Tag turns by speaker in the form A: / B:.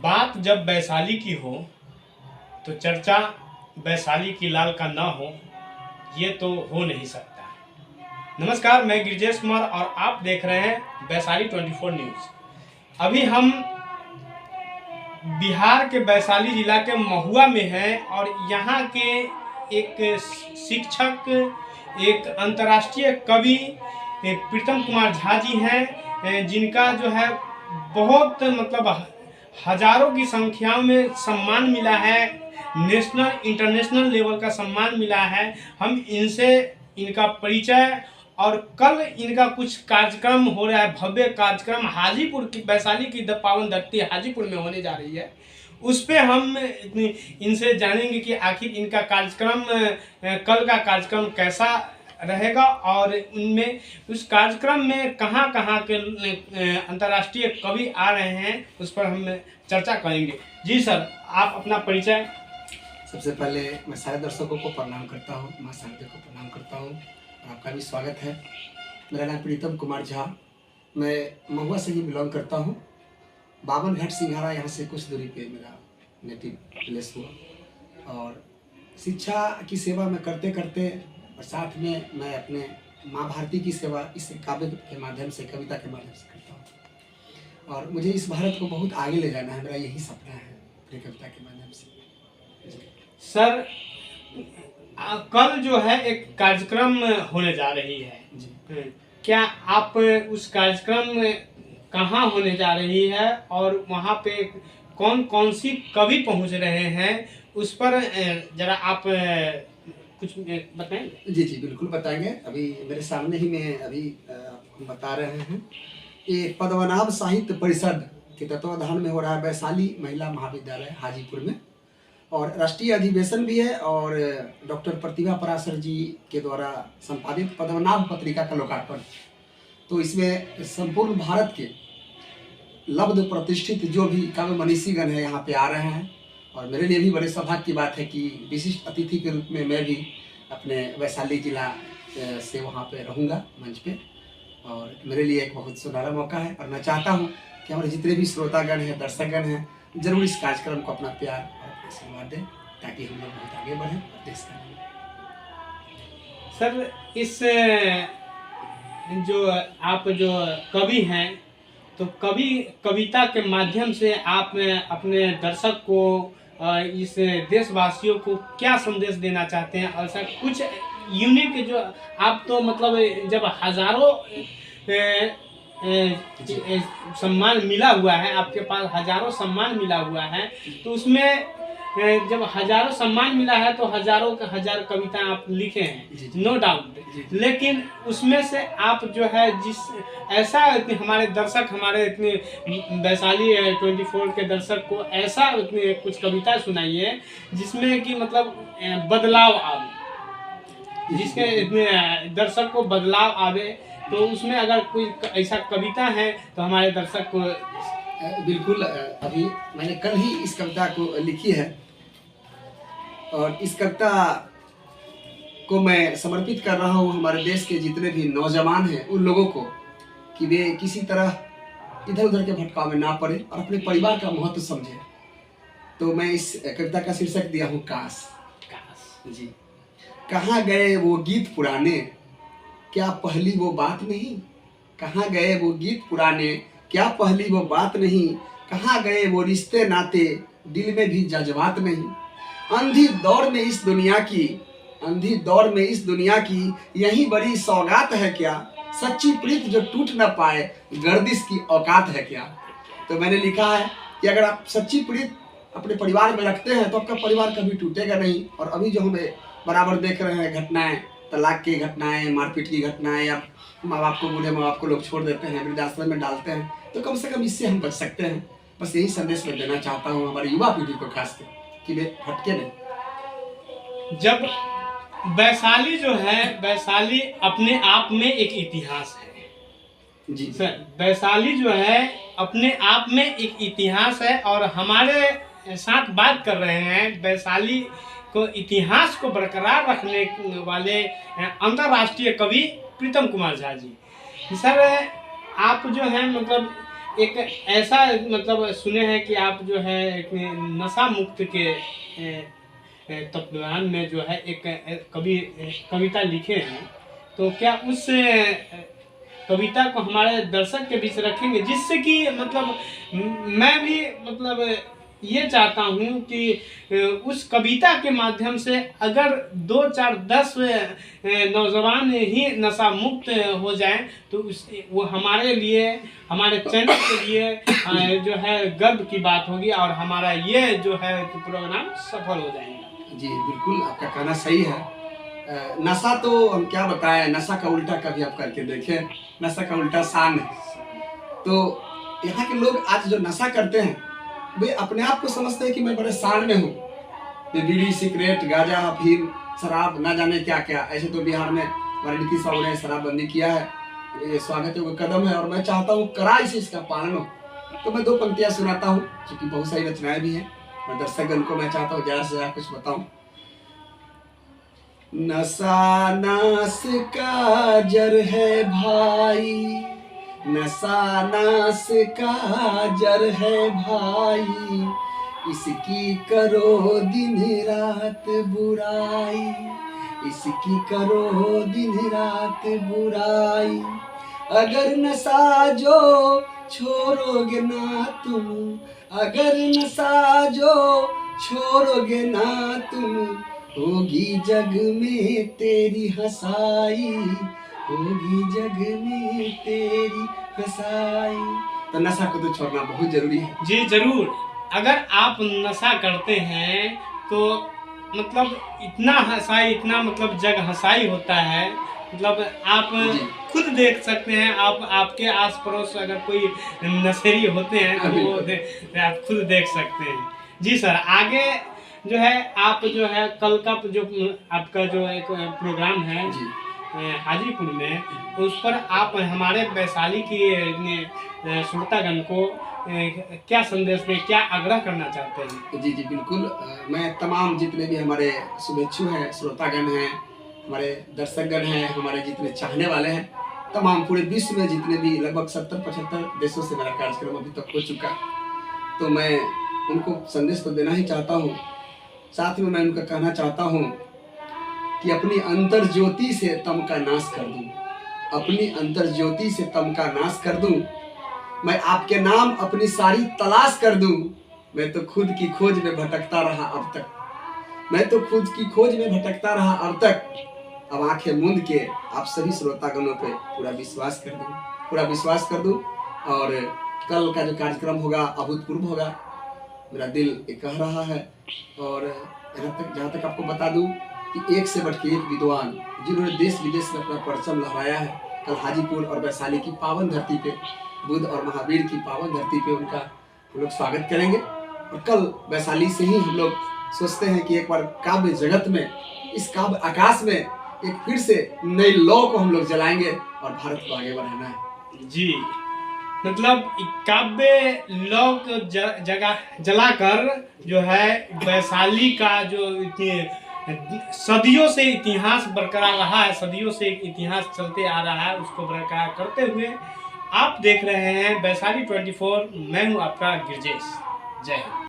A: बात जब वैशाली की हो तो चर्चा वैशाली की लाल का ना हो, ये तो हो नहीं सकता। नमस्कार, मैं गिरजेश कुमार और आप देख रहे हैं वैशाली 24 न्यूज़। अभी हम बिहार के वैशाली जिला के महुआ में हैं और यहाँ के एक शिक्षक, एक अंतर्राष्ट्रीय कवि प्रीतम कुमार झा जी हैं, जिनका जो है बहुत मतलब हजारों की संख्या में सम्मान मिला है, नेशनल इंटरनेशनल लेवल का सम्मान मिला है। हम इनसे इनका परिचय और कल इनका कुछ कार्यक्रम हो रहा है, भव्य कार्यक्रम हाजीपुर की, वैशाली की पावन धरती हाजीपुर में होने जा रही है। उस पे हम इनसे जानेंगे कि आखिर इनका कार्यक्रम, कल का कार्यक्रम कैसा रहेगा और उनमें उस कार्यक्रम में कहाँ कहाँ के अंतर्राष्ट्रीय कवि आ रहे हैं, उस पर हम चर्चा करेंगे। जी सर, आप अपना परिचय।
B: सबसे पहले मैं सारे दर्शकों को प्रणाम करता हूँ, माँ शारदा को प्रणाम करता हूँ, आपका भी स्वागत है। मेरा नाम प्रीतम कुमार झा, मैं महुआ से ही बिलोंग करता हूँ। 52 घाट सिंघारा यहाँ से कुछ दूरी पे मेरा नेटिव प्लेस हुआ और शिक्षा की सेवा में करते करते और साथ में मैं अपने माँ भारती की सेवा इस काव्य के माध्यम से, कविता के माध्यम से करता हूँ और मुझे इस भारत को बहुत आगे ले जाना है, मेरा यही सपना है अपनी कविता के माध्यम से।
A: सर, कल जो है एक कार्यक्रम होने जा रही है जी, क्या आप उस कार्यक्रम में कहाँ होने जा रही है और वहाँ पे कौन कौन सी कवि पहुँच रहे हैं, उस पर जरा आप कुछ बताएंगे?
B: जी बिल्कुल बताएंगे। अभी मेरे सामने ही मैं अभी आपको बता रहे हैं, ये पद्मनाभ साहित्य परिषद के तत्वाधान में हो रहा है वैशाली महिला महाविद्यालय हाजीपुर में, और राष्ट्रीय अधिवेशन भी है और डॉक्टर प्रतिभा पराशर जी के द्वारा संपादित पद्मनाभ पत्रिका का लोकार्पण। तो इसमें संपूर्ण भारत के लब्ध प्रतिष्ठित जो भी काव्य मनीषीगण है यहाँ पे आ रहे हैं और मेरे लिए भी बड़े सौभाग्य की बात है कि विशिष्ट अतिथि के रूप में मैं भी अपने वैशाली जिला से वहाँ पे रहूँगा मंच पे, और मेरे लिए एक बहुत सुनहरा मौका है और मैं चाहता हूँ कि हमारे जितने भी श्रोतागण हैं, दर्शकगण हैं, जरूर इस कार्यक्रम को अपना प्यार और आशीर्वाद दें ताकि हम लोग बहुत आगे बढ़ें और देश का।
A: सर, इस जो आप जो कवि हैं, तो कविता के माध्यम से आप अपने दर्शक को, इस देशवासियों को क्या संदेश देना चाहते हैं? और सर कुछ यूनिक जो आप तो मतलब जब हजारों सम्मान मिला हुआ है, आपके पास हजारों सम्मान मिला हुआ है, तो उसमें जब हजारों सम्मान मिला है तो हजारों का हजार कविताएं आप लिखे हैं, नो डाउट, लेकिन उसमें से आप जो है जिस ऐसा हमारे दर्शक, हमारे इतने वैशाली 24 के दर्शक को ऐसा कुछ कविता सुनाइए जिसमें कि मतलब बदलाव आवे, जिसके इतने दर्शक को बदलाव आवे। तो उसमें अगर कोई ऐसा कविता है तो हमारे दर्शक को
B: बिल्कुल। अभी मैंने कल ही इस कविता को लिखी है और इस कविता को मैं समर्पित कर रहा हूँ हमारे देश के जितने भी नौजवान हैं उन लोगों को, कि वे किसी तरह इधर उधर के भटकाव में ना पड़े और अपने परिवार का महत्व समझे। तो मैं इस कविता का शीर्षक दिया हूँ काश। जी, कहाँ गए वो गीत पुराने, क्या पहली वो बात नहीं? कहाँ गए वो गीत पुराने, क्या पहली वो बात नहीं? कहाँ गए वो रिश्ते नाते, दिल में भी जज्बात नहीं? अंधी दौड़ में इस दुनिया की, अंधी दौड़ में इस दुनिया की यही बड़ी सौगात है क्या? सच्ची प्रीत जो टूट न पाए, गर्दिश की औकात है क्या? तो मैंने लिखा है कि अगर आप सच्ची प्रीत अपने परिवार में रखते हैं तो आपका परिवार कभी टूटेगा नहीं। और अभी जो हमें बराबर देख रहे हैं घटनाएं, तलाक की घटनाएं, मारपीट की घटनाएं, या माँ बाप को, बूढ़े माँ बाप को लोग छोड़ देते हैं, वृद्धाश्रम में डालते हैं, तो कम से कम इससे हम बच सकते हैं। बस यही संदेश मैं देना चाहता हूँ हमारी युवा पीढ़ी को, खासकर कि वे भटके नहीं।
A: जब वैशाली जो है, वैशाली अपने आप में एक इतिहास है
B: जी
A: सर, वैशाली जो है अपने आप में एक इतिहास है और हमारे साथ बात कर रहे हैं वैशाली को, इतिहास को बरकरार रखने वाले अंतर्राष्ट्रीय कवि प्रीतम कुमार झा जी। सर, आप जो है मतलब एक ऐसा मतलब सुने हैं कि आप जो है एक नशा मुक्त के तत्वान में जो है एक कविता लिखे हैं, तो क्या उस कविता को हमारे दर्शक के बीच रखेंगे, जिससे कि मतलब मैं भी मतलब ये चाहता हूँ कि उस कविता के माध्यम से अगर 2 4 10 नौजवान ही नशा मुक्त हो जाएं तो उस वो हमारे लिए, हमारे चैनल के लिए जो है गर्व की बात होगी और हमारा ये जो है प्रोग्राम सफल हो जाएगा।
B: जी बिल्कुल, आपका कहना सही है। नशा तो हम क्या बताएं, नशा का उल्टा कभी आप करके देखें, नशा का उल्टा शान है। तो यहाँ के लोग आज जो नशा करते हैं वे अपने आप को समझते हैं कि मैं बड़े शान में हूँ। ये बीड़ी, सिगरेट, गांजा, अफीम, शराब, ना जाने क्या क्या। ऐसे तो बिहार में हमारे नीतीश बाबू ने शराबबंदी किया है, ये स्वागत योग्य कदम है और मैं चाहता हूँ कड़ाई से इसका पालन हो। तो मैं 2 पंक्तियाँ सुनाता हूँ, क्योंकि बहुत सारी रचनाएं भी हैं और दर्शकगण को मैं चाहता हूँ ज़्यादा से ज़्यादा कुछ बताऊँ। नशा नाश का जर है भाई, नशा नाश का जर है भाई, इसकी करो दिन रात बुराई, इसकी करो दिन रात बुराई। अगर नशा जो छोड़ोगे ना तुम, अगर नशा जो छोड़ोगे ना तुम, होगी जग में तेरी हंसाई, होगी जग में तेरी हंसाई। तो नशा को तो छोड़ना बहुत जरूरी है।
A: जी जरूर। अगर आप नशा करते हैं तो मतलब इतना हंसाई, इतना मतलब जग हंसाई होता है, मतलब आप खुद देख सकते हैं। आप आपके आस पड़ोस अगर कोई नशेड़ी होते हैं तो वो आप खुद देख सकते हैं। जी सर, आगे जो है आप जो है कल का जो आपका जो एक प्रोग्राम है हाजीपुर में, उस पर आप हमारे वैशाली की श्रोतागण को क्या संदेश में क्या आग्रह करना चाहते हैं?
B: जी जी बिल्कुल, मैं तमाम जितने भी हमारे शुभेच्छु हैं, श्रोतागण हैं, हमारे दर्शकगण हैं, हमारे जितने चाहने वाले हैं, तमाम पूरे विश्व में जितने भी लगभग 70-75 देशों से मेरा कार्यक्रम अभी तक हो चुका, तो मैं उनको संदेश तो देना ही चाहता हूँ। साथ में मैं उनका कहना चाहता हूँ कि अपनी अंतर ज्योति से तम का नाश कर दूँ, अपनी अंतर ज्योति से तम का नाश कर दूँ, मैं आपके नाम अपनी सारी तलाश कर दूँ। मैं तो खुद की खोज में भटकता रहा अब तक, मैं तो खुद की खोज में भटकता रहा अब तक। अब आंखें मूंद के आप सभी श्रोतागणों पे पूरा विश्वास कर दूँ, पूरा विश्वास कर दूँ। और कल का जो कार्यक्रम होगा अभूतपूर्व होगा, मेरा दिल ये कह रहा है। और जहाँ तक आपको बता दूँ कि एक से बढ़ के एक विद्वान जिन्होंने देश विदेश में अपना परचम लहराया है, कल हाजीपुर और वैशाली की पावन धरती पे, बुद्ध और महावीर की पावन धरती पे उनका हम लोग स्वागत करेंगे। और कल वैशाली से ही हम लोग सोचते हैं कि एक बार काव्य जगत में, इस काव्य आकाश में एक फिर से नई लौ को हम लोग जलाएंगे और भारत को आगे बढ़ाना है।
A: जी, मतलब काव्य लौ को जलाकर जो है वैशाली का जो सदियों से इतिहास बरकरार रहा है, सदियों से एक इतिहास चलते आ रहा है, उसको बरकरार करते हुए आप देख रहे हैं वैशाली 24। मैं हूं आपका गिरजेश। जय हिंद।